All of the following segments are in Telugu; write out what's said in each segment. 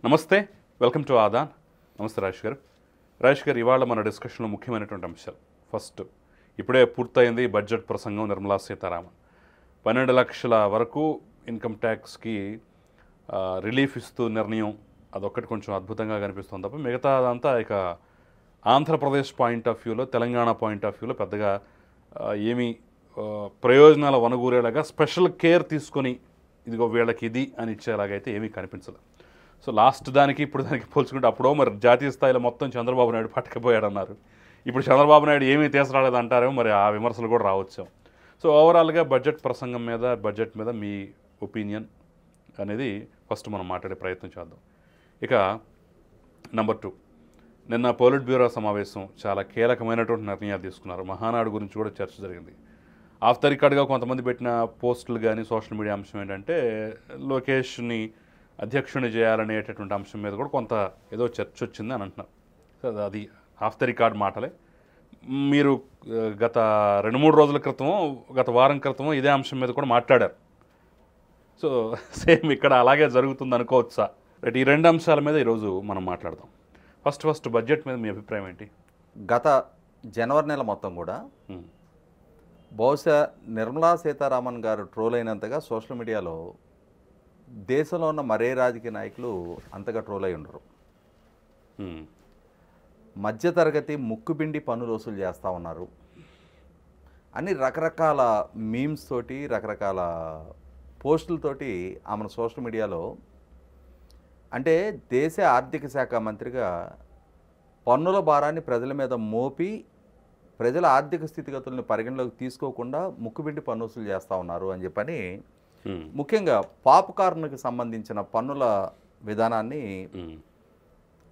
నమస్తే, వెల్కమ్ టు ఆదాన్. నమస్తే రాజేష్ గారు. ఇవాళ మన డిస్కషన్లో ముఖ్యమైనటువంటి అంశాలు. ఫస్ట్, ఇప్పుడే పూర్తయింది బడ్జెట్ ప్రసంగం నిర్మలా సీతారామన్. 12 లక్షల వరకు ఇన్కమ్ ట్యాక్స్కి రిలీఫ్ ఇస్తూ నిర్ణయం, అదొక్కటి కొంచెం అద్భుతంగా కనిపిస్తుంది తప్ప మిగతా అదంతా ఇక ఆంధ్రప్రదేశ్ పాయింట్ ఆఫ్ వ్యూలో, తెలంగాణ పాయింట్ ఆఫ్ వ్యూలో పెద్దగా ఏమీ ప్రయోజనాల వనగూరేలాగా స్పెషల్ కేర్ తీసుకొని ఇదిగో వీళ్ళకి ఇది అని ఇచ్చేలాగైతే ఏమీ కనిపించలేదు. సో లాస్ట్ దానికి ఇప్పుడు దానికి పోల్చుకుంటే అప్పుడో మరి జాతీయ స్థాయిలో మొత్తం చంద్రబాబు నాయుడు పట్టుకుపోయాడన్నారు. ఇప్పుడు చంద్రబాబు నాయుడు ఏమీ తీసుకురాలేదు అంటారేమో, మరి ఆ విమర్శలు కూడా రావచ్చు. సో ఓవరాల్గా బడ్జెట్ ప్రసంగం మీద, బడ్జెట్ మీద మీ ఒపీనియన్ అనేది ఫస్ట్ మనం మాట్లాడే ప్రయత్నం చేద్దాం. ఇక నెంబర్ 2, నిన్న పోలిట్ బ్యూరో సమావేశం చాలా కీలకమైనటువంటి నిర్ణయాలు తీసుకున్నారు. మహానాడు గురించి కూడా చర్చ జరిగింది. ఆఫ్ ద రికార్డ్గా కొంతమంది పెట్టిన పోస్టులు కానీ సోషల్ మీడియా అంశం ఏంటంటే లోకేష్ని అధ్యక్షుని చేయాలనేటటువంటి అంశం మీద కూడా కొంత ఏదో చర్చ వచ్చింది అని అంటున్నారు. సో అది ఆఫ్ ద రికార్డ్ మాటలే. మీరు గత 2-3 రోజుల క్రితమో, గత వారం క్రితమో ఇదే అంశం మీద కూడా మాట్లాడారు. సో సేమ్ ఇక్కడ అలాగే జరుగుతుంది అనుకోవచ్చా? రైట్, ఈ 2 అంశాల మీద ఈరోజు మనం మాట్లాడదాం. ఫస్ట్ బడ్జెట్ మీద మీ అభిప్రాయం ఏంటి? గత జనవరి నెల మొత్తం కూడా బహుశా నిర్మలా సీతారామన్ గారు ట్రోల్ అయినంతగా సోషల్ మీడియాలో దేశంలో ఉన్న మరే రాజకీయ నాయకులు అంతగా ట్రోల్ అయి ఉండరు. మధ్యతరగతి ముక్కుపిండి పన్నులు వసూలు చేస్తూ ఉన్నారు అని రకరకాల మీమ్స్ తోటి, రకరకాల పోస్టులతోటి ఆమెను సోషల్ మీడియాలో, అంటే దేశ ఆర్థిక శాఖ మంత్రిగా పన్నుల భారాన్ని ప్రజల మీద మోపి ప్రజల ఆర్థిక స్థితిగతులను పరిగణలోకి తీసుకోకుండా ముక్కుపిండి పన్ను వసూలు చేస్తూ ఉన్నారు అని చెప్పని, ముఖ్యంగా పాప్కార్న్కి సంబంధించిన పన్నుల విధానాన్ని,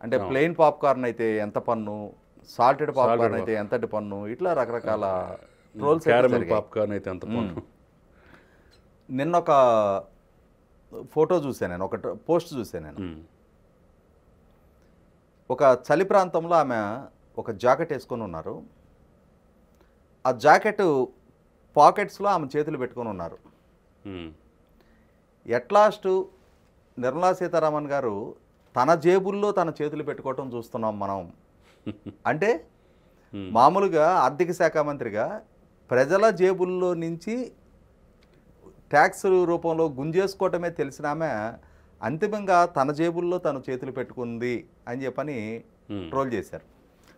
అంటే ప్లెయిన్ పాప్కార్న్ అయితే ఎంత పన్ను, సాల్టెడ్ పాప్కార్న్ అయితే ఎంతటి పన్ను, ఇట్లా రకరకాల ట్రోల్స్. పాప్కార్న్ అయితే ఎంత పన్ను. నిన్న ఒక ఫోటో చూశాను నేను, ఒక పోస్ట్ చూశాను నేను. ఒక చలి ప్రాంతంలో ఆమె ఒక జాకెట్ వేసుకొని ఉన్నారు. ఆ జాకెట్ పాకెట్స్లో ఆమె చేతులు పెట్టుకొని ఉన్నారు. ఎట్లాస్ట్ నిర్మలా సీతారామన్ గారు తన జేబుల్లో తన చేతులు పెట్టుకోవటం చూస్తున్నాం మనం. అంటే మామూలుగా ఆర్థిక శాఖ మంత్రిగా ప్రజల జేబుల్లో నుంచి ట్యాక్స్ రూపంలో గుంజేసుకోవటమే తెలిసిన ఆమె అంతిమంగా తన జేబుల్లో తను చేతులు పెట్టుకుంది అని చెప్పని ట్రోల్ చేశారు.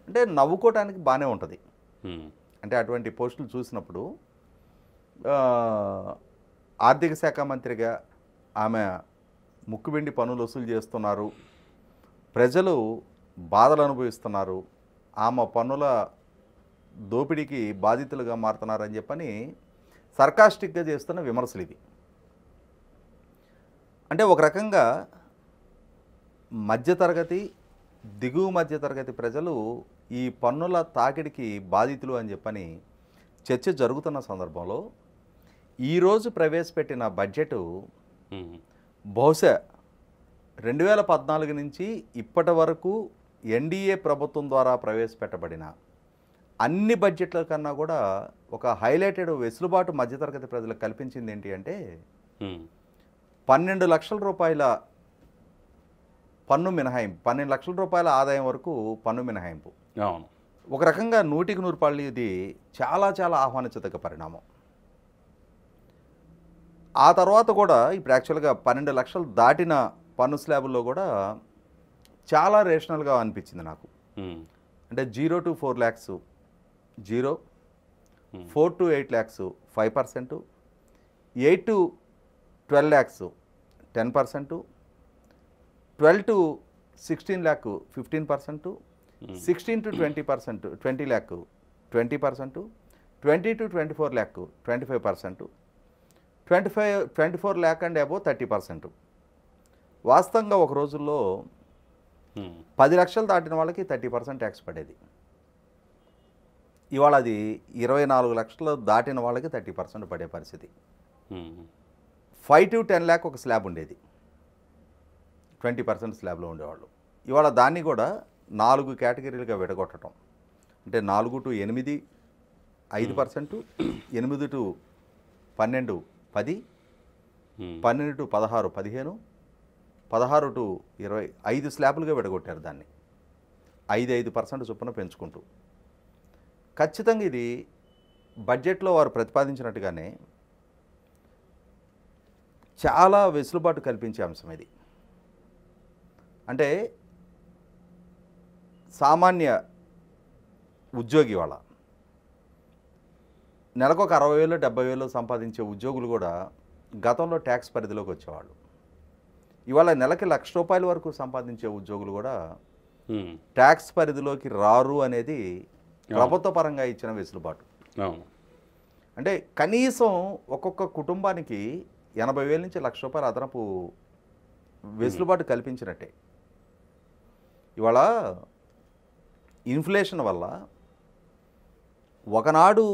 అంటే నవ్వుకోవటానికి బాగానే ఉంటుంది. అంటే అటువంటి పోస్టులు చూసినప్పుడు ఆర్థిక శాఖ మంత్రిగా ఆమె ముక్కుబిండి పన్నులు వసూలు చేస్తున్నారు, ప్రజలు బాధలు అనుభవిస్తున్నారు, ఆమె పన్నుల దోపిడీకి బాధితులుగా మారుతున్నారని చెప్పని సర్కాస్టిక్గా చేస్తున్న విమర్శలు ఇవి. అంటే ఒక రకంగా మధ్యతరగతి, దిగువ మధ్యతరగతి ప్రజలు ఈ పన్నుల తాకిడికి బాధితులు అని చెప్పని చర్చ జరుగుతున్న సందర్భంలో ఈరోజు ప్రవేశపెట్టిన బడ్జెటు బహుశా 2014 నుంచి ఇప్పటి వరకు ఎన్డీఏ ప్రభుత్వం ద్వారా ప్రవేశపెట్టబడిన అన్ని బడ్జెట్ల కన్నా కూడా ఒక హైలైటెడ్ వెసులుబాటు మధ్యతరగతి ప్రజలకు కల్పించింది ఏంటి అంటే 12 లక్షల రూపాయల పన్ను మినహాయింపు, 12 లక్షల రూపాయల ఆదాయం వరకు పన్ను మినహాయింపు. అవును, ఒక రకంగా 100కి 100 రూపాయలు ఇది చాలా చాలా ఆహ్వానించదగ్గ పరిణామం. ఆ తర్వాత కూడా ఇప్పుడు యాక్చువల్గా 12 లక్షలు దాటిన పన్ను స్లాబుల్లో కూడా చాలా రేషనల్గా అనిపించింది నాకు. అంటే 0 to 4 lakhs 0, 4 to 8 lakhs 5%, 8 to 12 lakhs 10%, 12 to 16 lakh 15%, 16 to 20%, 20 lakh 20%, 20 to 24 lakh 25%, 24 lakh and above 30%. వాస్తవంగా ఒక రోజుల్లో 10 లక్షలు దాటిన వాళ్ళకి 30% ట్యాక్స్ పడేది. ఇవాళ అది 24 లక్షలు దాటిన వాళ్ళకి 30% పడే పరిస్థితి. 5 to 10 lakh ఒక స్లాబ్ ఉండేది, 20% స్లాబ్లో ఉండేవాళ్ళు. ఇవాళ దాన్ని కూడా 4 కేటగిరీలుగా విడగొట్టడం. అంటే 4 to 8 5%, 8 to 12 10, 12 to 16 15, 16 టు 20 5 స్లాబులుగా విడగొట్టారు దాన్ని. 5% చొప్పున పెంచుకుంటూ. ఖచ్చితంగా ఇది బడ్జెట్లో వారు ప్రతిపాదించినట్టుగానే చాలా వెసులుబాటు కల్పించే అంశం ఇది. అంటే సామాన్య ఉద్యోగి వాళ్ళ నెలకు ఒక 60,000 70,000 సంపాదించే ఉద్యోగులు కూడా గతంలో ట్యాక్స్ పరిధిలోకి వచ్చేవాళ్ళు. ఇవాళ నెలకి ₹1,00,000 వరకు సంపాదించే ఉద్యోగులు కూడా ట్యాక్స్ పరిధిలోకి రారు అనేది ప్రభుత్వ పరంగా ఇచ్చిన వెసులుబాటు. అంటే కనీసం ఒక్కొక్క కుటుంబానికి 80,000 నుంచి ₹1,00,000 అదనపు వెసులుబాటు కల్పించినట్టే. ఇవాళ ఇన్ఫ్లేషన్ వల్ల ఒకనాడు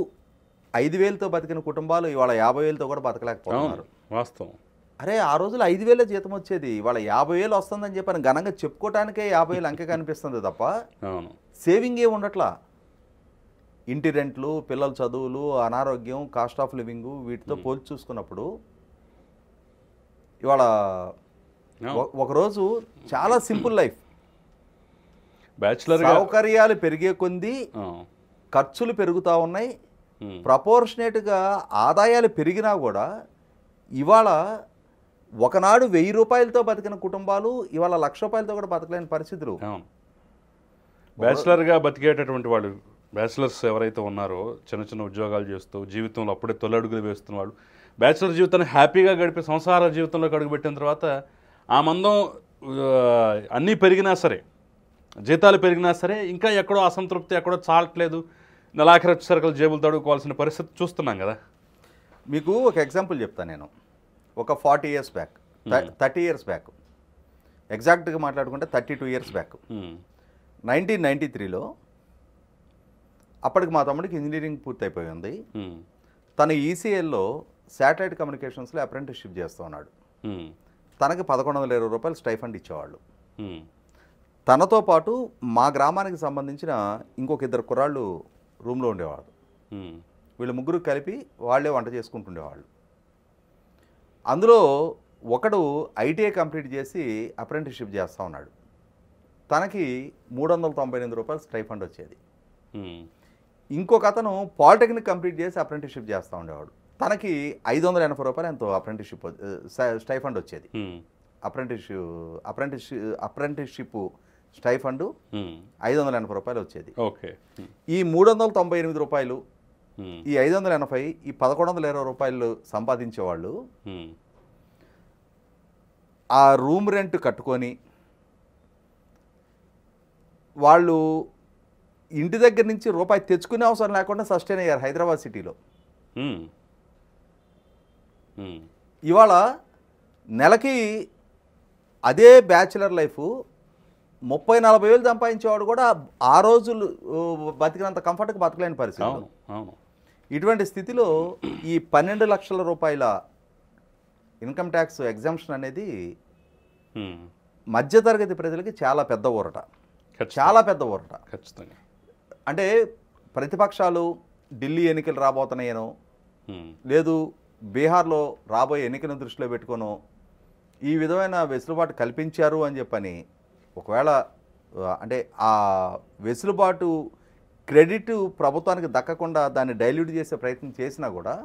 5,000తో బతికిన కుటుంబాలు ఇవాళ 50,000తో కూడా బతకలేకపోతున్నారు. వాస్తవం. అరే ఆ రోజులు 5,000 జీతం వచ్చేది, ఇవాళ 50,000 వస్తుందని చెప్పని ఘనంగా చెప్పుకోవటానికే 50,000 అంకె కనిపిస్తుంది తప్ప సేవింగ్ ఏమి ఉండట్లా. ఇంటి రెంట్లు, పిల్లల చదువులు, అనారోగ్యం, కాస్ట్ ఆఫ్ లివింగ్ వీటితో పోల్చి చూసుకున్నప్పుడు ఇవాళ ఒకరోజు చాలా సింపుల్ లైఫ్. బ్యాచులర్ సౌకర్యాలు పెరిగే కొంది ఖర్చులు పెరుగుతూ ఉన్నాయి. ప్రపోర్షనేట్గా ఆదాయాలు పెరిగినా కూడా ఇవాళ ఒకనాడు ₹1,000తో బతికిన కుటుంబాలు ఇవాళ ₹1,00,000తో కూడా బతకలేని పరిస్థితులు. బ్యాచులర్గా బతికేటటువంటి వాళ్ళు, బ్యాచులర్స్ ఎవరైతే ఉన్నారో చిన్న చిన్న ఉద్యోగాలు చేస్తూ జీవితంలో అప్పుడే తొలడుగులు వేస్తున్న వాళ్ళు బ్యాచులర్ జీవితాన్ని హ్యాపీగా గడిపే సంసార జీవితంలోకి అడుగుపెట్టిన తర్వాత ఆ మందం అన్నీ పెరిగినా సరే, జీతాలు పెరిగినా సరే ఇంకా ఎక్కడో అసంతృప్తి, ఎక్కడో చాలట్లేదు, నెలాఖరు వచ్చేసరికి జేబులు తడుకోవాల్సిన పరిస్థితి చూస్తున్నాం కదా. మీకు ఒక ఎగ్జాంపుల్ చెప్తాను నేను. ఒక 40 years బ్యాక్, 30 years బ్యాక్, ఎగ్జాక్ట్గా మాట్లాడుకుంటే 32 years బ్యాక్, 1993లో అప్పటికి మా తమ్ముడికి ఇంజనీరింగ్ పూర్తయిపోయి ఉంది. తన ఈసీఎల్లో శాటిలైట్ కమ్యూనికేషన్స్లో అప్రెంటిస్షిప్ చేస్తూ ఉన్నాడు. తనకి ₹1,120 స్టైఫండ్ ఇచ్చేవాళ్ళు. తనతో పాటు మా గ్రామానికి సంబంధించిన ఇంకొక 2 కుర్రాళ్ళు రూమ్లో ఉండేవాళ్ళు. వీళ్ళు ముగ్గురు కలిపి వాళ్ళే వంట చేసుకుంటుండేవాళ్ళు. అందులో ఒకడు ఐటీఐ కంప్లీట్ చేసి అప్రెంటిస్షిప్ చేస్తూ ఉన్నాడు. తనకి ₹398 స్టైఫండ్ వచ్చేది. ఇంకొక అతను పాలిటెక్నిక్ కంప్లీట్ చేసి అప్రెంటిస్షిప్ చేస్తూ ఉండేవాడు. తనకి ₹580 ఎంతో అప్రెంటిస్షిప్ స్టైఫండ్ వచ్చేది. అప్రెంటిస్షిప్ స్టైఫండ్ ₹580 వచ్చేది. ఈ ₹398, ఈ 580, ఈ ₹1,120 సంపాదించేవాళ్ళు ఆ రూమ్ రెంట్ కట్టుకొని వాళ్ళు ఇంటి దగ్గర నుంచి రూపాయి తెచ్చుకునే అవసరం లేకుండా సస్టైన్ అయ్యారు హైదరాబాద్ సిటీలో. ఇవాళ నెలకి అదే బ్యాచులర్ లైఫ్ 30-40 సంపాదించేవాడు కూడా ఆ రోజులు బతికినంత కంఫర్ట్గా బతకలేని పరిస్థితి. ఇటువంటి స్థితిలో ఈ ₹12 లక్షల ఇన్కమ్ ట్యాక్స్ ఎగ్జామ్షన్ అనేది మధ్యతరగతి ప్రజలకి చాలా పెద్ద ఊరట, చాలా పెద్ద ఊరట. ఖచ్చితంగా. అంటే ప్రతిపక్షాలు ఢిల్లీ ఎన్నికలు రాబోతున్నాయనో, లేదు బీహార్లో రాబోయే ఎన్నికలను దృష్టిలో పెట్టుకోనో ఈ విధమైన వెసులుబాటు కల్పించారు అని చెప్పని ఒకవేళ అంటే ఆ వెసులుబాటు క్రెడిట్ ప్రభుత్వానికి దక్కకుండా దాన్ని డైల్యూట్ చేసే ప్రయత్నం చేసినా కూడా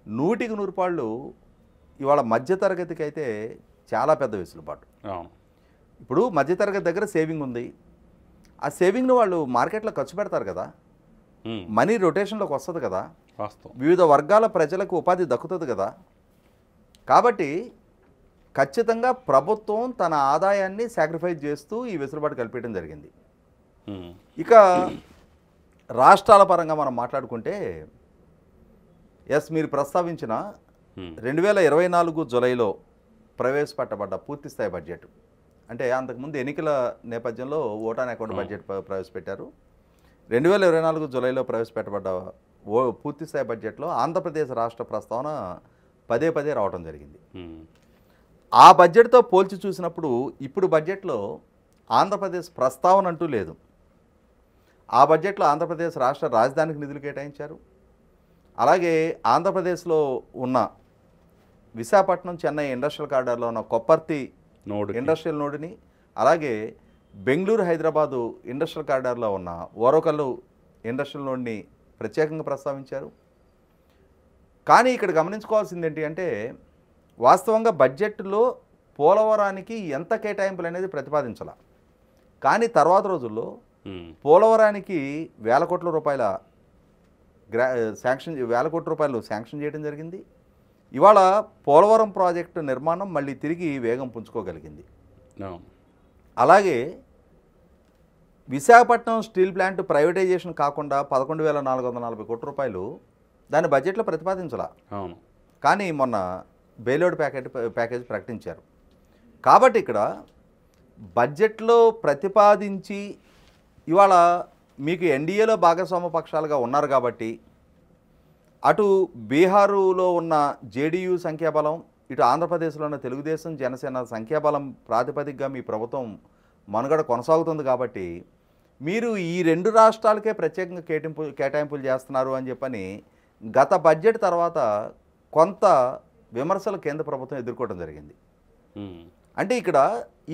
100కి 100 ఇవాళ మధ్యతరగతికి అయితే చాలా పెద్ద వెసులుబాటు. ఇప్పుడు మధ్యతరగతి దగ్గర సేవింగ్ ఉంది. ఆ సేవింగ్ను వాళ్ళు మార్కెట్లో ఖర్చు పెడతారు కదా, మనీ రొటేషన్లోకి వస్తుంది కదా, వివిధ వర్గాల ప్రజలకు ఉపాధి దక్కుతుంది కదా. కాబట్టి ఖచ్చితంగా ప్రభుత్వం తన ఆదాయాన్ని సాక్రిఫైస్ చేస్తూ ఈ వెసులుబాటు కల్పించడం జరిగింది. ఇక రాష్ట్రాల పరంగా మనం మాట్లాడుకుంటే మీరు ప్రస్తావించిన 2024 జూలైలో ప్రవేశపెట్టబడ్డ పూర్తిస్థాయి బడ్జెట్, అంటే అంతకుముందు ఎన్నికల నేపథ్యంలో ఓటాన్ అకౌంట్ బడ్జెట్ ప్రవేశపెట్టారు. 2024 జూలైలో ప్రవేశపెట్టబడ్డ పూర్తిస్థాయి బడ్జెట్లో ఆంధ్రప్రదేశ్ రాష్ట్ర ప్రస్తావన పదే రావడం జరిగింది. ఆ బడ్జెట్తో పోల్చి చూసినప్పుడు ఇప్పుడు బడ్జెట్లో ఆంధ్రప్రదేశ్ ప్రస్తావన అంటూ లేదు. ఆ బడ్జెట్లో ఆంధ్రప్రదేశ్ రాష్ట్ర రాజధానికి నిధులు కేటాయించారు. అలాగే ఆంధ్రప్రదేశ్లో ఉన్న విశాఖపట్నం చెన్నై ఇండస్ట్రియల్ కారిడార్లో ఉన్న కొప్పర్తి నోడ్ ఇండస్ట్రియల్ నోడుని, అలాగే బెంగళూరు హైదరాబాదు ఇండస్ట్రియల్ కారిడార్లో ఉన్న ఓరకల్లు ఇండస్ట్రియల్ నోడ్ని ప్రత్యేకంగా ప్రస్తావించారు. కానీ ఇక్కడ గమనించుకోవాల్సింది ఏంటి అంటే వాస్తవంగా బడ్జెట్లో పోలవరానికి ఎంత కేటాయింపులు అనేది ప్రతిపాదించాల. కానీ తర్వాత రోజుల్లో పోలవరానికి వేల కోట్ల రూపాయలు శాంక్షన్ చేయడం జరిగింది. ఇవాళ పోలవరం ప్రాజెక్టు నిర్మాణం మళ్ళీ తిరిగి వేగం పుంజుకోగలిగింది. అలాగే విశాఖపట్నం స్టీల్ ప్లాంట్ ప్రైవేటైజేషన్ కాకుండా 11,440 కోట్ల రూపాయలు దాని బడ్జెట్లో ప్రతిపాదించాల. కానీ మొన్న బెయిలౌట్ ప్యాకేజ్ ప్రకటించారు. కాబట్టి ఇక్కడ బడ్జెట్లో ప్రతిపాదించి ఇవాళ మీకు ఎన్డీఏలో భాగస్వామ్య పక్షాలుగా ఉన్నారు కాబట్టి అటు బీహారులో ఉన్న జేడీయూ సంఖ్యాబలం, ఇటు ఆంధ్రప్రదేశ్లో ఉన్న తెలుగుదేశం జనసేన సంఖ్యాబలం ప్రాతిపదికగా మీ ప్రభుత్వం మనుగడ కొనసాగుతుంది. కాబట్టి మీరు ఈ రెండు రాష్ట్రాలకే ప్రత్యేకంగా కేటాయింపులు చేస్తున్నారు అని చెప్పని గత బడ్జెట్ తర్వాత కొంత విమర్శలు కేంద్ర ప్రభుత్వం ఎదుర్కోవడం జరిగింది. అంటే ఇక్కడ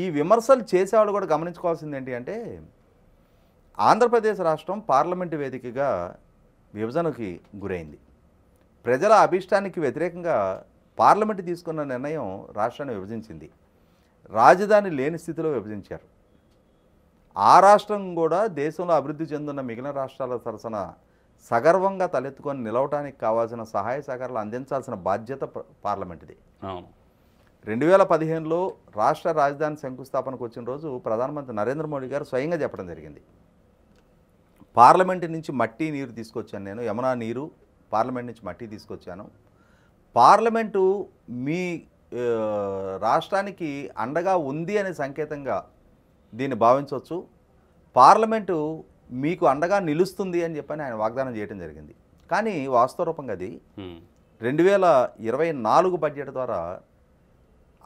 ఈ విమర్శలు చేసేవాళ్ళు కూడా గమనించుకోవాల్సింది ఏంటి అంటే ఆంధ్రప్రదేశ్ రాష్ట్రం పార్లమెంటు వేదికగా విభజనకి గురైంది. ప్రజల అభిష్టానికి వ్యతిరేకంగా పార్లమెంటు తీసుకున్న నిర్ణయం రాష్ట్రాన్ని విభజించింది. రాజధాని లేని స్థితిలో విభజించారు. ఆ రాష్ట్రం కూడా దేశంలో అభివృద్ధి చెందున్న మిగిలిన రాష్ట్రాల సరసన సగర్వంగా తలెత్తుకొని నిలవటానికి కావాల్సిన సహాయ సహకారాలు అందించాల్సిన బాధ్యత పార్లమెంటుది. 2015లో రాష్ట్ర రాజధాని శంకుస్థాపనకు వచ్చిన రోజు ప్రధానమంత్రి నరేంద్ర మోడీ గారు స్వయంగా చెప్పడం జరిగింది, పార్లమెంటు నుంచి మట్టి నీరు తీసుకొచ్చాను, నేను యమునా నీరు పార్లమెంట్ నుంచి మట్టి తీసుకొచ్చాను, పార్లమెంటు మీ రాష్ట్రానికి అండగా ఉంది అనే సంకేతంగా దీన్ని భావించవచ్చు, పార్లమెంటు మీకు అండగా నిలుస్తుంది అని చెప్పని ఆయన వాగ్దానం చేయడం జరిగింది. కానీ వాస్తవరూపంగా అది 2024 బడ్జెట్ ద్వారా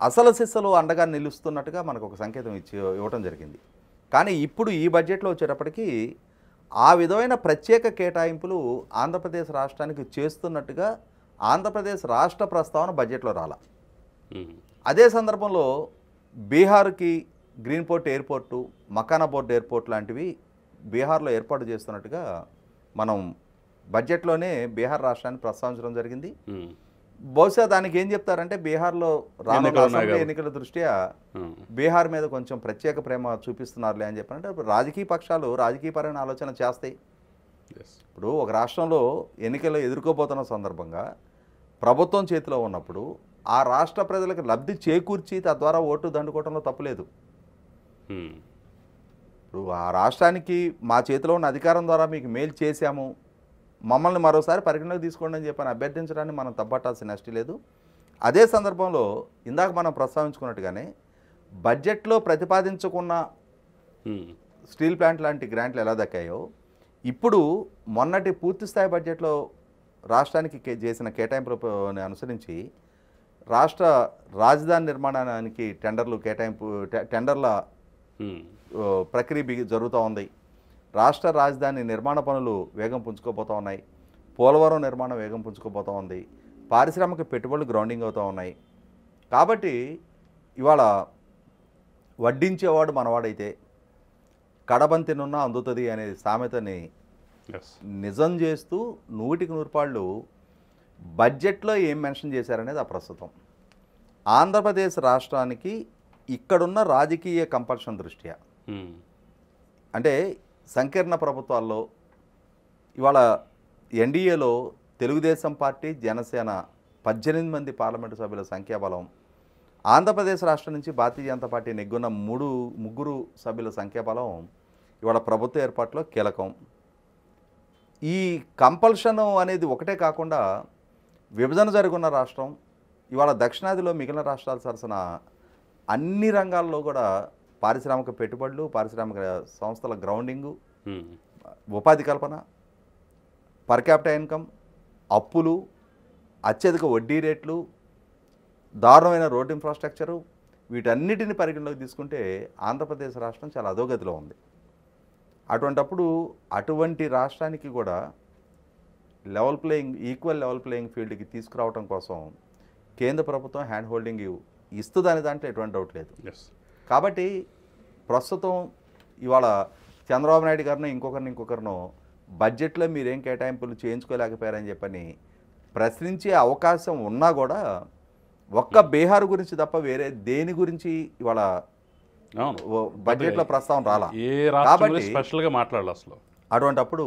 అసలు సిస్సలు అండగా నిలుస్తున్నట్టుగా మనకు ఒక సంకేతం ఇవ్వటం జరిగింది. కానీ ఇప్పుడు ఈ బడ్జెట్లో వచ్చేటప్పటికీ ఆ విధమైన ప్రత్యేక కేటాయింపులు ఆంధ్రప్రదేశ్ రాష్ట్రానికి చేస్తున్నట్టుగా ఆంధ్రప్రదేశ్ రాష్ట్ర ప్రస్తావన బడ్జెట్లో రాల. అదే సందర్భంలో బీహార్కి గ్రీన్ పోర్ట్ ఎయిర్పోర్టు, మకానాబోర్డ్ ఎయిర్పోర్ట్ లాంటివి బీహార్లో ఏర్పాటు చేస్తున్నట్టుగా మనం బడ్జెట్లోనే బీహార్ రాష్ట్రాన్ని ప్రస్తావించడం జరిగింది. బహుశా దానికి ఏం చెప్తారంటే బీహార్లో రానున్న అసెంబ్లీ ఎన్నికల దృష్ట్యా బీహార్ మీద కొంచెం ప్రత్యేక ప్రేమ చూపిస్తున్నారులే అని చెప్పారంటే రాజకీయ పక్షాలు రాజకీయపరమైన ఆలోచన చేస్తాయి. ఇప్పుడు ఒక రాష్ట్రంలో ఎన్నికలు ఎదుర్కోబోతున్న సందర్భంగా ప్రభుత్వం చేతిలో ఉన్నప్పుడు ఆ రాష్ట్ర ప్రజలకు లబ్ధి చేకూర్చి తద్వారా ఓటు దండుకోవడంలో తప్పులేదు. ఇప్పుడు ఆ రాష్ట్రానికి మా చేతిలో ఉన్న అధికారం ద్వారా మీకు మేలు చేశాము, మమ్మల్ని మరోసారి పరిగణలోకి తీసుకోండి అని చెప్పని అభ్యర్థించడాన్ని మనం తప్పట్టాల్సిన నష్టం లేదు. అదే సందర్భంలో ఇందాక మనం ప్రస్తావించుకున్నట్టుగానే బడ్జెట్లో ప్రతిపాదించుకున్న స్టీల్ ప్లాంట్ లాంటి గ్రాంట్లు ఎలా దక్కాయో ఇప్పుడు మొన్నటి పూర్తిస్థాయి బడ్జెట్లో రాష్ట్రానికి చేసిన కేటాయింపులను అనుసరించి రాష్ట్ర రాజధాని నిర్మాణానికి టెండర్ల ప్రక్రియ జరుగుతూ ఉంది. రాష్ట్ర రాజధాని నిర్మాణ పనులు వేగం పుంజుకోబోతూ ఉన్నాయి. పోలవరం నిర్మాణం వేగం పుంజుకోబోతూ ఉంది. పారిశ్రామిక పెట్టుబడులు గ్రౌండింగ్ అవుతూ ఉన్నాయి. కాబట్టి ఇవాళ వడ్డించేవాడు మనవాడైతే కడబంతినున్నా అందుతుంది అనే సామెతని నిజం చేస్తూ 100% బడ్జెట్లో ఏం మెన్షన్ చేశారనేది అప్రస్తుతం. ఆంధ్రప్రదేశ్ రాష్ట్రానికి ఇక్కడున్న రాజకీయ కంపల్షన్ దృష్ట్యా అంటే సంకీర్ణ ప్రభుత్వాల్లో ఇవాళ ఎన్డీఏలో తెలుగుదేశం పార్టీ, జనసేన 18 మంది పార్లమెంటు సభ్యుల సంఖ్యాబలం, ఆంధ్రప్రదేశ్ రాష్ట్రం నుంచి భారతీయ జనతా పార్టీ నెగ్గున్న ముగ్గురు సభ్యుల సంఖ్యాబలం ఇవాళ ప్రభుత్వ ఏర్పాటులో కీలకం. ఈ కంపల్షన్ అనేది ఒకటే కాకుండా విభజన జరుగున్న రాష్ట్రం ఇవాళ దక్షిణాదిలో మిగిలిన రాష్ట్రాల సరసన అన్ని రంగాల్లో కూడా పారిశ్రామిక పెట్టుబడులు, పారిశ్రామిక సంస్థల గ్రౌండింగు, ఉపాధి కల్పన, పర్ క్యాపిటల్ ఇన్కమ్, అప్పులు, అత్యధిక వడ్డీ రేట్లు, దారుణమైన రోడ్ ఇన్ఫ్రాస్ట్రక్చరు, వీటన్నిటిని పరిగణలోకి తీసుకుంటే ఆంధ్రప్రదేశ్ రాష్ట్రం చాలా అధోగతిలో ఉంది. అటువంటప్పుడు అటువంటి రాష్ట్రానికి కూడా ఈక్వల్ లెవెల్ ప్లేయింగ్ ఫీల్డ్కి తీసుకురావడం కోసం కేంద్ర ప్రభుత్వం హ్యాండ్ హోల్డింగ్ ఇస్తుందనే దాంట్లో ఎటువంటి డౌట్ లేదు. ఎస్. కాబట్టి ప్రస్తుతం ఇవాళ చంద్రబాబు నాయుడు గారిని ఇంకొకరినో బడ్జెట్లో మీరేం కేటాయింపులు చేయించుకోలేకపోయారని చెప్పని ప్రశ్నించే అవకాశం ఉన్నా కూడా ఒక్క బీహార్ గురించి తప్ప వేరే దేని గురించి ఇవాళ బడ్జెట్లో ప్రస్తావన రాలా. కాబట్టి స్పెషల్గా మాట్లాడాలి అసలు. అటువంటప్పుడు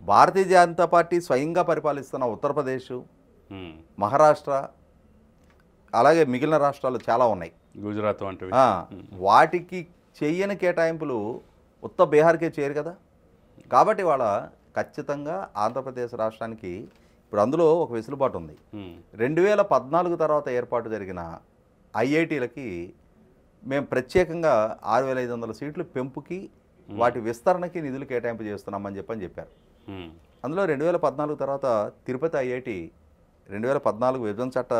భారతీయ జనతా పార్టీ స్వయంగా పరిపాలిస్తున్న ఉత్తరప్రదేశ్, మహారాష్ట్ర, అలాగే మిగిలిన రాష్ట్రాలు చాలా ఉన్నాయి, గుజరాత్ వంటివి, వాటికి చెయ్యని కేటాయింపులు ఉత్త బీహార్కే చేయరు కదా. కాబట్టి వాళ్ళ ఖచ్చితంగా ఆంధ్రప్రదేశ్ రాష్ట్రానికి ఇప్పుడు అందులో ఒక వెసులుబాటు ఉంది. 2014 తర్వాత ఏర్పాటు జరిగిన ఐఐటీలకి మేము ప్రత్యేకంగా 6500 సీట్లు పెంపుకి వాటి విస్తరణకి నిధులు కేటాయింపు చేస్తున్నామని చెప్పారు. అందులో 2014 తర్వాత తిరుపతి ఐఐటి 2014 విభజన చట్ట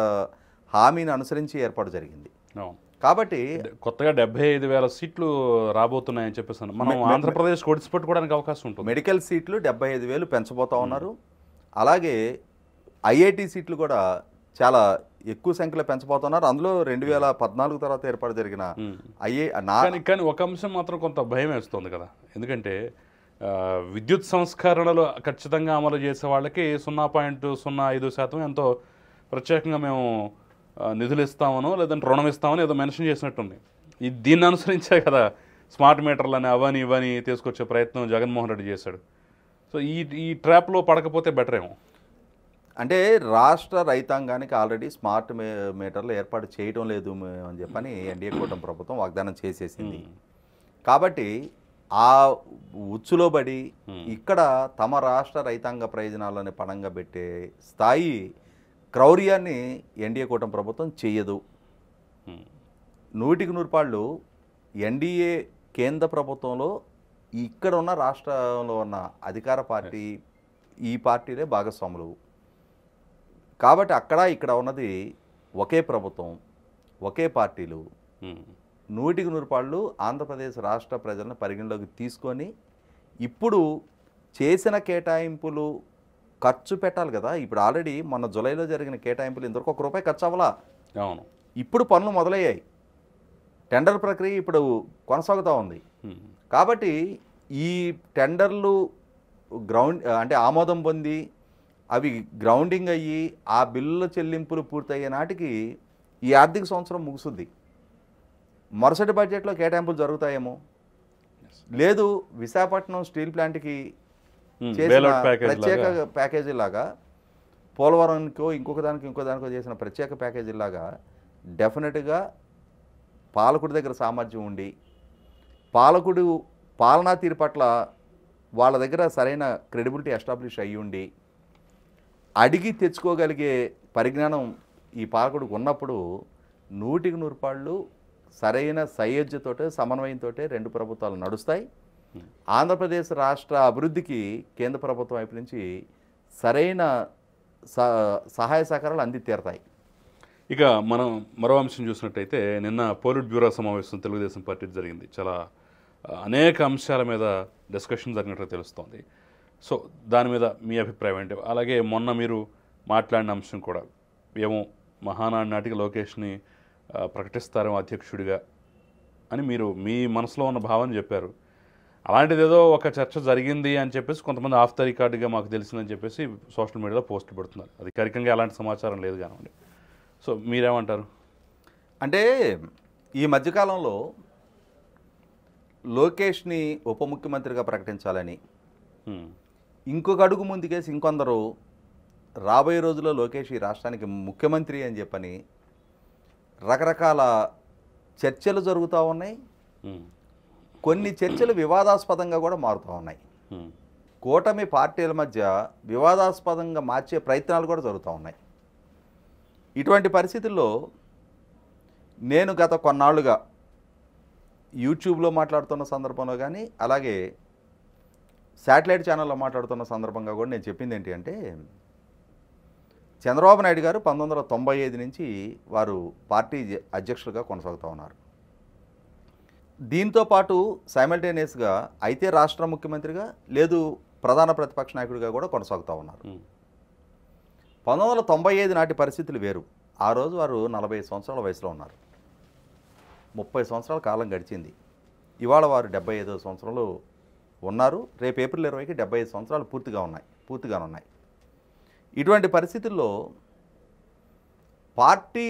హామీని అనుసరించి ఏర్పాటు జరిగింది. కాబట్టి కొత్తగా 75,000 సీట్లు రాబోతున్నాయని చెప్పేసి మనం ఆంధ్రప్రదేశ్ ఒడిసిపెట్టుకోవడానికి అవకాశం ఉంటుంది. మెడికల్ సీట్లు 75,000 పెంచబోతా ఉన్నారు. అలాగే ఐఐటి సీట్లు కూడా చాలా ఎక్కువ సంఖ్యలో పెంచబోతున్నారు. అందులో 2014 తర్వాత ఏర్పాటు జరిగిన కానీ ఒక అంశం మాత్రం కొంత భయం వేస్తుంది కదా. ఎందుకంటే విద్యుత్ సంస్కరణలు ఖచ్చితంగా అమలు చేసే వాళ్ళకి 0.05% ఎంతో ప్రత్యేకంగా మేము నిధులు ఇస్తామనో లేదంటే రుణం ఇస్తామని ఏదో మెన్షన్ చేసినట్టుంది. దీన్ని అనుసరించే కదా స్మార్ట్ మీటర్లని అవని ఇవని తీసుకొచ్చే ప్రయత్నం జగన్మోహన్ రెడ్డి చేశాడు. సో ఈ ట్రాప్లో పడకపోతే బెటర్ ఏమో. అంటే రాష్ట్ర రైతాంగానికి ఆల్రెడీ స్మార్ట్ మీటర్లు ఏర్పాటు చేయడం లేదు అని చెప్పని ఎన్డీఏ కూటమి ప్రభుత్వం వాగ్దానం చేసేసింది. కాబట్టి ఆ ఉచ్చులో పడి ఇక్కడ తమ రాష్ట్ర రైతాంగ ప్రయోజనాలని పణంగా పెట్టే స్థాయి క్రౌర్యాన్ని ఎన్డీఏ కూటమి ప్రభుత్వం చేయదు. 100% ఎన్డీఏ కేంద్ర ప్రభుత్వంలో ఇక్కడ ఉన్న రాష్ట్రంలో ఉన్న అధికార పార్టీ ఈ పార్టీలే భాగస్వాములు. కాబట్టి అక్కడ ఇక్కడ ఉన్నది ఒకే ప్రభుత్వం, ఒకే పార్టీలు. 100% ఆంధ్రప్రదేశ్ రాష్ట్ర ప్రజలను పరిగణలోకి తీసుకొని ఇప్పుడు చేసిన కేటాయింపులు ఖర్చు పెట్టాలి కదా. ఇప్పుడు ఆల్రెడీ మొన్న జూలైలో జరిగిన కేటాయింపులు ఇంతవరకు ₹1 ఖర్చు అవ్వలా. అవును. ఇప్పుడు పనులు మొదలయ్యాయి, టెండర్ ప్రక్రియ ఇప్పుడు కొనసాగుతూ ఉంది. కాబట్టి ఈ టెండర్లు అంటే ఆమోదం పొంది అవి గ్రౌండింగ్ అయ్యి ఆ బిల్లుల చెల్లింపులు పూర్తయ్యే నాటికి ఈ ఆర్థిక సంవత్సరం ముగుస్తుంది. మరుసటి బడ్జెట్లో కేటాయింపులు జరుగుతాయేమో. లేదు విశాఖపట్నం స్టీల్ ప్లాంట్కి చేసిన ప్రత్యేక ప్యాకేజీ లాగా, పోలవరంకో ఇంకో దానికో చేసిన ప్రత్యేక ప్యాకేజీ లాగా డెఫినెట్గా పాలకుడి దగ్గర సామర్థ్యం ఉండి పాలకుడు పాలనా తీరు పట్ల వాళ్ళ దగ్గర సరైన క్రెడిబిలిటీ ఎస్టాబ్లిష్ అయ్యి ఉండి అడిగి తెచ్చుకోగలిగే పరిజ్ఞానం ఈ పాలకుడికి ఉన్నప్పుడు 100% సరైన సయోధ్యతోటే సమన్వయంతో రెండు ప్రభుత్వాలు నడుస్తాయి. ఆంధ్రప్రదేశ్ రాష్ట్ర అభివృద్ధికి కేంద్ర ప్రభుత్వం వైపు నుంచి సరైన సహాయ సహకారాలు అంది తీరతాయి. ఇక మనం మరో అంశం చూసినట్టయితే నిన్న పోలిట్ బ్యూరో సమావేశం తెలుగుదేశం పార్టీ జరిగింది. చాలా అనేక అంశాల మీద డిస్కషన్ జరిగినట్టు తెలుస్తోంది. సో దాని మీద మీ అభిప్రాయం ఏంటి? అలాగే మొన్న మీరు మాట్లాడిన అంశం కూడా ఏమో మహానాడు నాటికి లోకేష్ని ప్రకటిస్తారేమో అధ్యక్షుడిగా అని మీరు మీ మనసులో ఉన్న భావన చెప్పారు. అలాంటిది ఏదో ఒక చర్చ జరిగింది అని చెప్పేసి కొంతమంది ఆఫ్ ద రికార్డుగా మాకు తెలిసిందని చెప్పేసి సోషల్ మీడియాలో పోస్టులు పెడుతున్నారు. అధికారికంగా ఎలాంటి సమాచారం లేదు కానివ్వండి. సో మీరేమంటారు? అంటే ఈ మధ్యకాలంలో లోకేష్ని ఉప ముఖ్యమంత్రిగా ప్రకటించాలని ఇంకొక అడుగు ముందుకేసి ఇంకొందరు రాబోయే రోజుల్లో లోకేష్ ఈ రాష్ట్రానికి ముఖ్యమంత్రి అని చెప్పని రకరకాల చర్చలు జరుగుతూ ఉన్నాయి. కొన్ని చర్చలు వివాదాస్పదంగా కూడా మారుతూ ఉన్నాయి. కూటమి పార్టీల మధ్య వివాదాస్పదంగా మార్చే ప్రయత్నాలు కూడా జరుగుతూ ఉన్నాయి. ఇటువంటి పరిస్థితుల్లో నేను గత కొన్నాళ్ళుగా యూట్యూబ్లో మాట్లాడుతున్న సందర్భంలో కానీ అలాగే శాటిలైట్ ఛానల్లో మాట్లాడుతున్న సందర్భంగా కూడా నేను చెప్పింది ఏంటి అంటే చంద్రబాబు నాయుడు గారు 1995 నుంచి వారు పార్టీ అధ్యక్షులుగా కొనసాగుతూ ఉన్నారు. దీంతో పాటు సైమల్టేనియస్గా అయితే రాష్ట్ర ముఖ్యమంత్రిగా లేదు ప్రధాన ప్రతిపక్ష నాయకుడిగా కూడా కొనసాగుతూ ఉన్నారు. 1995 నాటి పరిస్థితులు వేరు. ఆ రోజు వారు 40 సంవత్సరాల వయసులో ఉన్నారు. 30 సంవత్సరాల కాలం గడిచింది. ఇవాళ వారు 75వ సంవత్సరంలో ఉన్నారు. రేపు ఏప్రిల్ 20కి 75 సంవత్సరాలు పూర్తిగానున్నాయి. ఇటువంటి పరిస్థితుల్లో పార్టీ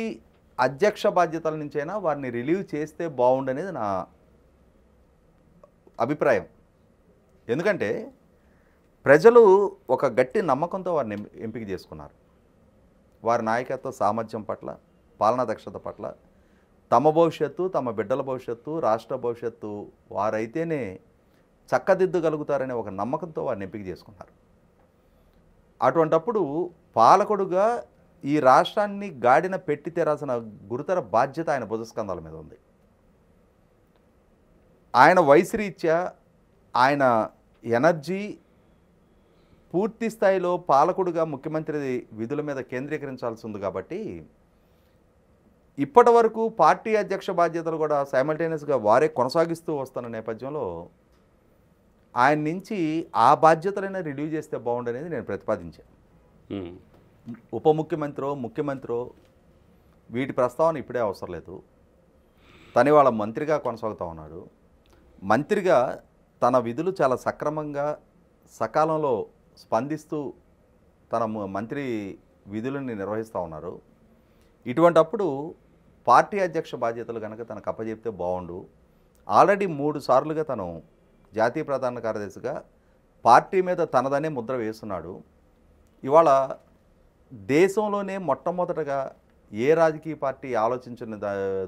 అధ్యక్ష బాధ్యతల నుంచైనా వారిని రిలీవ్ చేస్తే బాగుండనేది నా అభిప్రాయం. ఎందుకంటే ప్రజలు ఒక గట్టి నమ్మకంతో వారిని ఎంపిక చేసుకున్నారు. వారి నాయకత్వ సామర్థ్యం పట్ల, పాలనా దక్షత పట్ల, తమ భవిష్యత్తు, తమ బిడ్డల భవిష్యత్తు, రాష్ట్ర భవిష్యత్తు వారైతేనే చక్కదిద్దగలుగుతారనే ఒక నమ్మకంతో వారిని ఎంపిక చేసుకున్నారు. అటువంటప్పుడు పాలకుడుగా ఈ రాష్ట్రాన్ని గాడిన పెట్టి తెరాల్సిన గురుతర బాధ్యత ఆయన భుజస్కంధాల మీద ఉంది. ఆయన వయసు రీత్యా ఆయన ఎనర్జీ పూర్తి స్థాయిలో పాలకుడుగా ముఖ్యమంత్రి విధుల మీద కేంద్రీకరించాల్సి ఉంది. కాబట్టి ఇప్పటి వరకు పార్టీ అధ్యక్ష బాధ్యతలు కూడా సైమల్టేనియస్గా వారే కొనసాగిస్తూ వస్తున్న నేపథ్యంలో ఆయన నుంచి ఆ బాధ్యతలైనా రిలీవ్ చేస్తే బాగుండనేది నేను ప్రతిపాదించాను. ఉప ముఖ్యమంత్రో ముఖ్యమంత్రో వీటి ప్రస్తావన ఇప్పుడే అవసరం లేదు. తను వాళ్ళ మంత్రిగా కొనసాగుతూ ఉన్నాడు. మంత్రిగా తన విధులు చాలా సక్రమంగా సకాలంలో స్పందిస్తూ తన మంత్రి విధులను నిర్వహిస్తూ ఉన్నారు. ఇటువంటప్పుడు పార్టీ అధ్యక్ష బాధ్యతలు కనుక తనకు అప్పచెప్తే బాగుండు. ఆల్రెడీ 3 సార్లుగా తను జాతీయ ప్రధాన కార్యదర్శిగా పార్టీ మీద తనదనే ముద్ర వేస్తున్నాడు. ఇవాళ దేశంలోనే మొట్టమొదటగా ఏ రాజకీయ పార్టీ ఆలోచించిన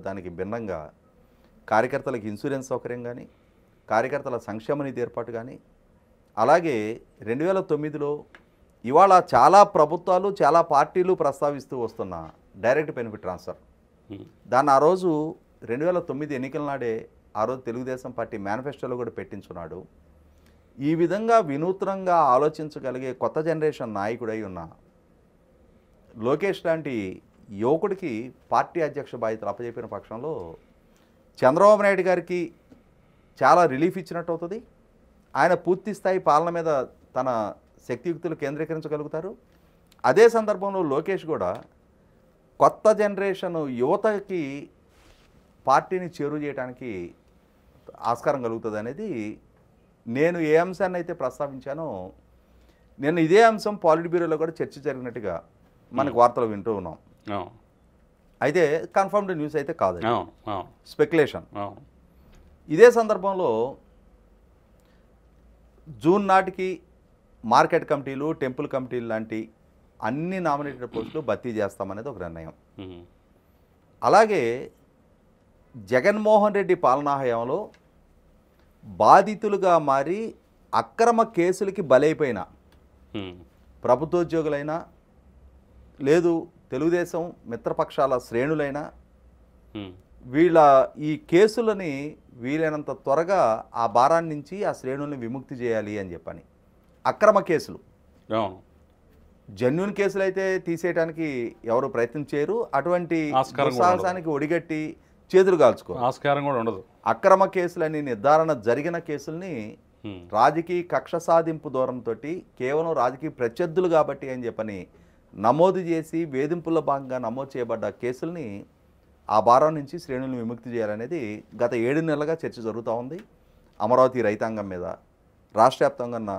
దానికి భిన్నంగా కార్యకర్తలకు ఇన్సూరెన్స్ సౌకర్యం కానీ, కార్యకర్తల సంక్షేమ నిధి ఏర్పాటు కానీ, అలాగే 2009లో ఇవాళ చాలా ప్రభుత్వాలు, చాలా పార్టీలు ప్రస్తావిస్తూ వస్తున్న డైరెక్ట్ బెనిఫిట్ ట్రాన్స్ఫర్, దాన్ని ఆ రోజు 2009 ఎన్నికల నాడే ఆ రోజు తెలుగుదేశం పార్టీ మేనిఫెస్టోలో కూడా పెట్టించున్నాడు. ఈ విధంగా వినూత్నంగా ఆలోచించగలిగే కొత్త జనరేషన్ నాయకుడై ఉన్న లోకేష్ లాంటి యువకుడికి పార్టీ అధ్యక్ష బాధ్యతలు అప్పచెప్పిన పక్షంలో చంద్రబాబు నాయుడు గారికి చాలా రిలీఫ్ ఇచ్చినట్టు అవుతుంది. ఆయన పూర్తి స్థాయి పాలన మీద తన శక్తియుక్తులు కేంద్రీకరించగలుగుతారు. అదే సందర్భంలో లోకేష్ కూడా కొత్త జనరేషన్ యువతకి పార్టీని చేరువ చేయడానికి ఆస్కారం కలుగుతుంది అనేది నేను ఏ అంశాన్ని అయితే ప్రస్తావించానో, నేను ఇదే అంశం పాలిట్ బ్యూరోలో కూడా చర్చ జరిగినట్టుగా మనకు వార్తలు వింటూ ఉన్నాం. అయితే కన్ఫర్మ్డ్ న్యూస్ అయితే కాదు, స్పెక్యులేషన్. ఇదే సందర్భంలో జూన్ నాటికి మార్కెట్ కమిటీలు, టెంపుల్ కమిటీలు లాంటి అన్ని నామినేటెడ్ పోస్టులు భర్తీ చేస్తామనేది ఒక నిర్ణయం. అలాగే జగన్మోహన్ రెడ్డి పాలనా హయాంలో బాధితులుగా మారి అక్రమ కేసులకి బలైపోయిన ప్రభుత్వోద్యోగులైనా, లేదు తెలుగుదేశం మిత్రపక్షాల శ్రేణులైనా, వీళ్ళ ఈ కేసులని వీలైనంత త్వరగా ఆ భారాన్ని నుంచి ఆ శ్రేణుల్ని విముక్తి చేయాలి అని చెప్పని. అక్రమ కేసులు, జెన్యూన్ కేసులు అయితే తీసేయడానికి ఎవరు ప్రయత్నం చేయరు. అటువంటి సాహసానికి ఒడిగట్టి చేతులు కాల్చుకో ఆస్కారం కూడా ఉండదు. అక్రమ కేసులని నిర్ధారణ జరిగిన కేసుల్ని రాజకీయ కక్ష సాధింపు ధోరణితో కేవలం రాజకీయ ప్రత్యర్థులు కాబట్టి అని చెప్పని నమోదు చేసి వేధింపుల్లో భాగంగా నమోదు చేయబడ్డ కేసుల్ని ఆ భారం నుంచి శ్రేణులను విముక్తి చేయాలనేది గత 7 నెలలుగా చర్చ జరుగుతూ ఉంది. అమరావతి రైతాంగం మీద, రాష్ట్ర వ్యాప్తంగా ఉన్న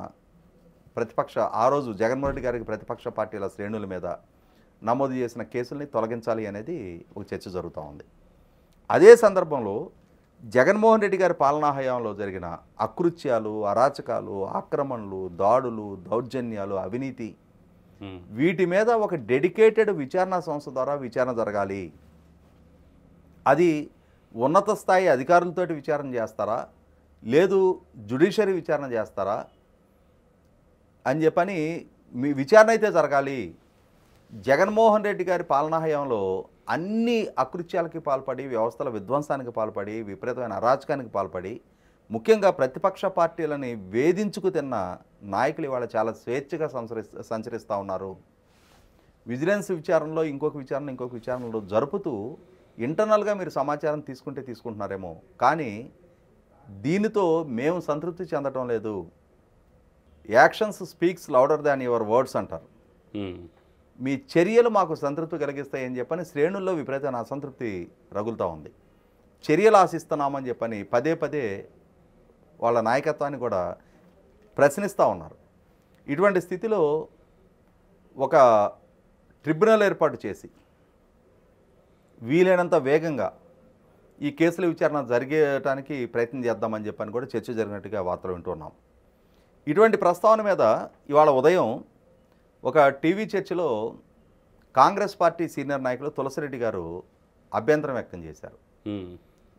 ప్రతిపక్ష, ఆ రోజు జగన్మోహన్ రెడ్డి గారికి ప్రతిపక్ష పార్టీల శ్రేణుల మీద నమోదు చేసిన కేసుల్ని తొలగించాలి అనేది ఒక చర్చ జరుగుతూ ఉంది. అదే సందర్భంలో జగన్మోహన్ రెడ్డి గారి పాలనా హయాంలో జరిగిన అకృత్యాలు, అరాచకాలు, ఆక్రమణలు, దాడులు, దౌర్జన్యాలు, అవినీతి, వీటి మీద ఒక డెడికేటెడ్ విచారణ సంస్థ ద్వారా విచారణ జరగాలి. అది ఉన్నత స్థాయి అధికారులతోటి విచారణ చేస్తారా, లేదు జ్యుడిషియరీ విచారణ చేస్తారా అని చెప్పని మీ విచారణ అయితే జరగాలి. జగన్మోహన్ రెడ్డి గారి పాలనా హయాంలో అన్ని అకృత్యాలకి పాల్పడి, వ్యవస్థల విధ్వంసానికి పాల్పడి, విపరీతమైన అరాచకానికి పాల్పడి, ముఖ్యంగా ప్రతిపక్ష పార్టీలని వేధించుకు తిన్న నాయకులు ఇవాళ చాలా స్వేచ్ఛగా సంచరిస్తూ ఉన్నారు. విజిలెన్స్ విచారణలో ఇంకొక విచారణలో జరుపుతూ ఇంటర్నల్గా మీరు సమాచారం తీసుకుంటున్నారేమో, కానీ దీనితో మేము సంతృప్తి చెందటం లేదు. Actions speaks louder than your words అంటారు. మీ చర్యలు మాకు సంతృప్తి కలిగిస్తాయని చెప్పని శ్రేణుల్లో విపరీతమైన అసంతృప్తి రగులుతూ ఉంది. చర్యలు ఆశిస్తున్నామని చెప్పని పదే పదే వాళ్ళ నాయకత్వాన్ని కూడా ప్రశ్నిస్తూ ఉన్నారు. ఇటువంటి స్థితిలో ఒక ట్రిబ్యునల్ ఏర్పాటు చేసి వీలైనంత వేగంగా ఈ కేసుల విచారణ జరిగేయడానికి ప్రయత్నం చేద్దామని చెప్పని కూడా చర్చ జరిగినట్టుగా వార్తలు వింటున్నాం. ఇటువంటి ప్రస్తావన మీద ఇవాళ ఉదయం ఒక టీవీ చర్చలో కాంగ్రెస్ పార్టీ సీనియర్ నాయకులు తులసిరెడ్డి గారు అభ్యంతరం వ్యక్తం చేశారు.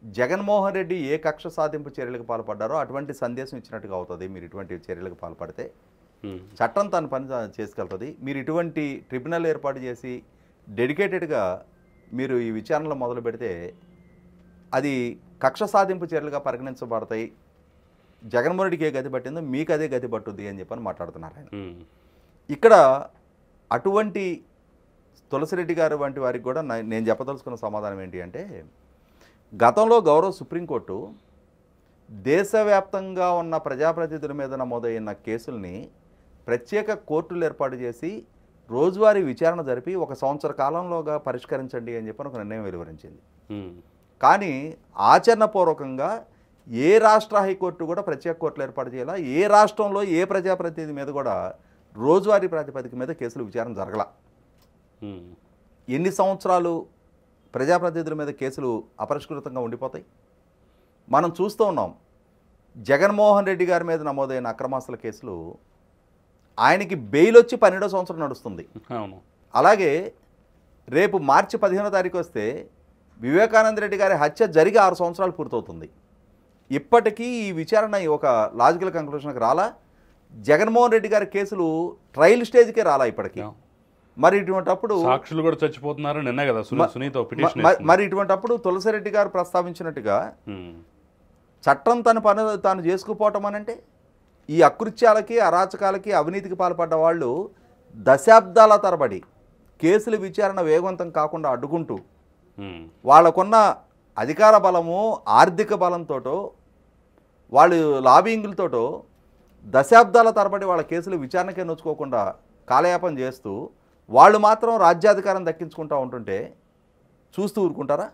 జగన్మోహన్ రెడ్డి ఏ కక్ష సాధింపు చర్యలకు పాల్పడ్డారో అటువంటి సందేశం ఇచ్చినట్టుగా అవుతుంది. మీరు ఇటువంటి చర్యలకు పాల్పడితే చట్టం తన పని చేసుకెళ్తుంది. మీరు ఇటువంటి ట్రిబ్యునల్ ఏర్పాటు చేసి డెడికేటెడ్గా మీరు ఈ విచారణలు మొదలు పెడితే అది కక్ష సాధింపు చర్యలుగా పరిగణించబడతాయి. జగన్మోహన్ రెడ్డికి ఏ గతి పట్టిందో మీకు అదే గతి పట్టుద్ది అని చెప్పని మాట్లాడుతున్నారు ఆయన. ఇక్కడ అటువంటి తులసిరెడ్డి గారు వంటి వారికి కూడా నేను చెప్పదలుచుకున్న సమాధానం ఏంటి అంటే, గతంలో గౌరవ సుప్రీంకోర్టు దేశవ్యాప్తంగా ఉన్న ప్రజాప్రతినిధుల మీద నమోదైన కేసుల్ని ప్రత్యేక కోర్టులు ఏర్పాటు చేసి రోజువారీ విచారణ జరిపి 1 సంవత్సర కాలంలోగా పరిష్కరించండి అని చెప్పని ఒక నిర్ణయం వెలువరించింది. కానీ ఆచరణపూర్వకంగా ఏ రాష్ట్ర హైకోర్టు కూడా ప్రత్యేక కోర్టులు ఏర్పాటు చేయాలా, ఏ రాష్ట్రంలో ఏ ప్రజాప్రతినిధి మీద కూడా రోజువారీ ప్రాతిపదిక మీద కేసులు విచారణ జరగల. ఎన్ని సంవత్సరాలు ప్రజాప్రతినిధుల మీద కేసులు అపరిష్కృతంగా ఉండిపోతాయి? మనం చూస్తూ ఉన్నాం. జగన్మోహన్ రెడ్డి గారి మీద నమోదైన అక్రమాస్తుల కేసులు ఆయనకి బెయిల్ వచ్చి 12వ సంవత్సరం నడుస్తుంది. అలాగే రేపు మార్చి 15వ తారీఖు వస్తే వివేకానంద రెడ్డి గారి హత్య జరిగి 6 సంవత్సరాలు పూర్తవుతుంది. ఇప్పటికీ ఈ విచారణ ఒక లాజికల్ కంక్లూషన్కి రాలా. జగన్మోహన్ రెడ్డి గారి కేసులు ట్రయల్ స్టేజ్కే రాలా ఇప్పటికీ. మరి ఇటువంటిప్పుడు సాక్షులు కూడా చచ్చిపోతున్నారు. నిన్నే కదా సునీత పిటిషన్. మరి ఇటువంటిప్పుడు తులసిరెడ్డి గారు ప్రస్తావించినట్టుగా చట్టం తన పని తాను చేసుకుపోవటం అనంటే ఈ అకృత్యాలకి, అరాచకాలకి, అవినీతికి పాల్పడ్డ వాళ్ళు దశాబ్దాల తరబడి కేసుల విచారణ వేగవంతం కాకుండా అడ్డుకుంటూ వాళ్ళకున్న అధికార బలము, ఆర్థిక బలంతోటో, వాళ్ళు లాబింగులతోటో దశాబ్దాల తరబడి వాళ్ళ కేసులు విచారణకే నోచుకోకుండా కాలయాపన చేస్తూ వాళ్ళు మాత్రం రాజ్యాధికారం దక్కించుకుంటూ ఉంటుంటే చూస్తూ ఊరుకుంటారా?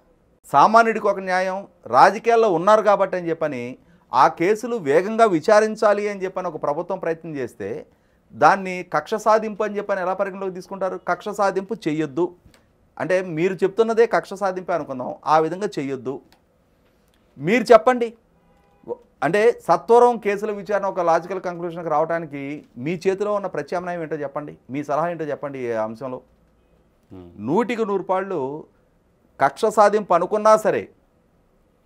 సామాన్యుడికి ఒక న్యాయం, రాజకీయాల్లో ఉన్నారు కాబట్టి అని చెప్పని ఆ కేసులు వేగంగా విచారించాలి అని చెప్పని ఒక ప్రభుత్వం ప్రయత్నం చేస్తే దాన్ని కక్ష సాధింపు అని చెప్పని ఎలా పరిగణలోకి తీసుకుంటారు? కక్ష సాధింపు చెయ్యొద్దు అంటే మీరు చెప్తున్నదే కక్ష సాధింపే అనుకుందాం, ఆ విధంగా చెయ్యొద్దు. మీరు చెప్పండి. అంటే సత్వరం కేసుల విచారణ ఒక లాజికల్ కంక్లూషన్కి రావడానికి మీ చేతిలో ఉన్న ప్రత్యామ్నాయం ఏంటో చెప్పండి, మీ సలహా ఏంటో చెప్పండి. ఈ అంశంలో 100కి 100 పాళ్ళు కక్ష సాధింపు అనుకున్నా సరే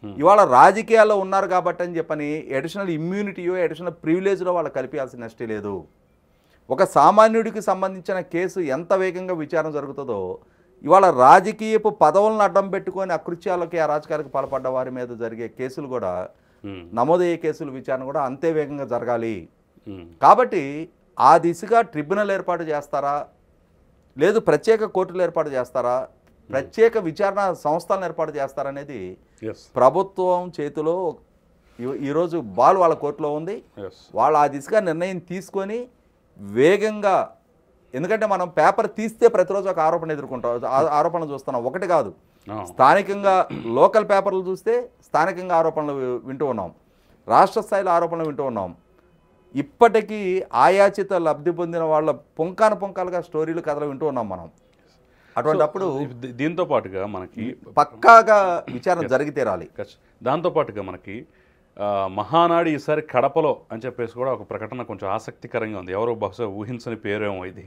ఇవాళ రాజకీయాల్లో ఉన్నారు కాబట్టి అని చెప్పని అడిషనల్ ఇమ్యూనిటీయో అడిషనల్ ప్రివిలేజ్లో వాళ్ళు కల్పించాల్సిన నష్టం లేదు. ఒక సామాన్యుడికి సంబంధించిన కేసు ఎంత వేగంగా విచారణ జరుగుతుందో ఇవాళ రాజకీయపు పదవులను అడ్డం పెట్టుకొని అకృత్యాలకి, అరాజకాలకు పాల్పడ్డ వారి మీద జరిగే కేసులు కూడా, నమోదయ్యే కేసుల విచారణ కూడా అంతే వేగంగా జరగాలి. కాబట్టి ఆ దిశగా ట్రిబ్యునల్ ఏర్పాటు చేస్తారా, లేదు ప్రత్యేక కోర్టులు ఏర్పాటు చేస్తారా, ప్రత్యేక విచారణ సంస్థలను ఏర్పాటు చేస్తారనేది ప్రభుత్వం చేతిలో ఈరోజు బాల్ వాళ్ళ కోర్టులో ఉంది. వాళ్ళు ఆ దిశగా నిర్ణయం తీసుకొని వేగంగా, ఎందుకంటే మనం పేపర్ తీస్తే ప్రతిరోజు ఒక ఆరోపణ ఎదుర్కొంటాం, ఆరోపణలు చూస్తున్నాం. ఒకటి కాదు, స్థానికంగా లోకల్ పేపర్లు చూస్తే స్థానికంగా ఆరోపణలు వింటూ ఉన్నాం, రాష్ట్ర స్థాయిలో ఆరోపణలు వింటూ ఉన్నాం. ఇప్పటికీ ఆయాచిత లబ్ధి పొందిన వాళ్ళ పుంకాలుగా స్టోరీలు, కథలు వింటూ ఉన్నాం మనం. అటువంటిప్పుడు దీంతో పాటుగా మనకి పక్కాగా విచారణ జరిగితే రాలి. దాంతోపాటుగా మనకి మహానాడు ఈసారి కడపలో అని చెప్పేసి కూడా ఒక ప్రకటన కొంచెం ఆసక్తికరంగా ఉంది. ఎవరో బహుశా ఊహించని పేరేమో ఇది.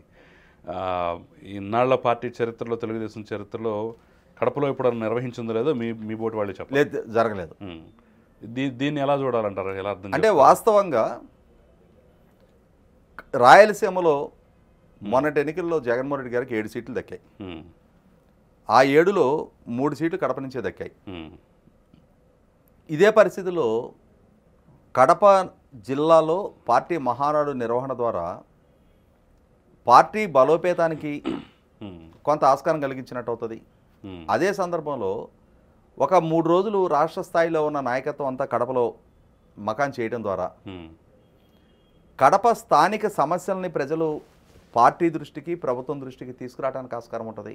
ఇన్నాళ్ల పార్టీ చరిత్రలో, తెలుగుదేశం చరిత్రలో కడపలో ఇప్పుడు నిర్వహించిందో లేదో మీ బోటి వాళ్ళు చెప్పలేదు, లేదు, జరగలేదు. దీన్ని ఎలా చూడాలంటారు? ఎలా అర్థం అంటే వాస్తవంగా రాయలసీమలో మొన్నటి ఎన్నికల్లో జగన్మోహన్ రెడ్డి గారికి 7 సీట్లు దక్కాయి. ఆ 7లో 3 సీట్లు కడప నుంచే దక్కాయి. ఇదే పరిస్థితిలో కడప జిల్లాలో పార్టీ మహానాడు నిర్వహణ ద్వారా పార్టీ బలోపేతానికి కొంత ఆస్కారం కలిగించినట్టు అవుతుంది. అదే సందర్భంలో ఒక 3 రోజులు రాష్ట్ర స్థాయిలో ఉన్న నాయకత్వం అంతా కడపలో మకాన్ చేయడం ద్వారా కడప స్థానిక సమస్యల్ని ప్రజలు పార్టీ దృష్టికి, ప్రభుత్వం దృష్టికి తీసుకురావడానికి ఆస్కారం ఉంటుంది.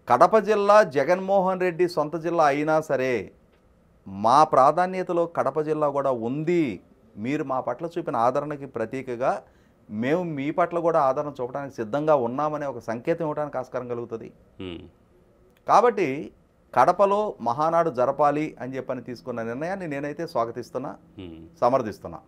కడప జిల్లా జగన్మోహన్ రెడ్డి సొంత జిల్లా అయినా సరే మా ప్రాధాన్యతలో కడప జిల్లా కూడా ఉంది, మీరు మా పట్ల చూపిన ఆదరణకి ప్రతీకగా మేము మీ పట్ల కూడా ఆదరణ చూపడానికి సిద్ధంగా ఉన్నామనే ఒక సంకేతం ఇవ్వడానికి ఆస్కారం కలుగుతుంది. కాబట్టి కడపలో మహానాడు జరపాలి అని చెప్పని తీసుకున్న నిర్ణయాన్ని నేనైతే స్వాగతిస్తున్నా, సమర్థిస్తున్నా.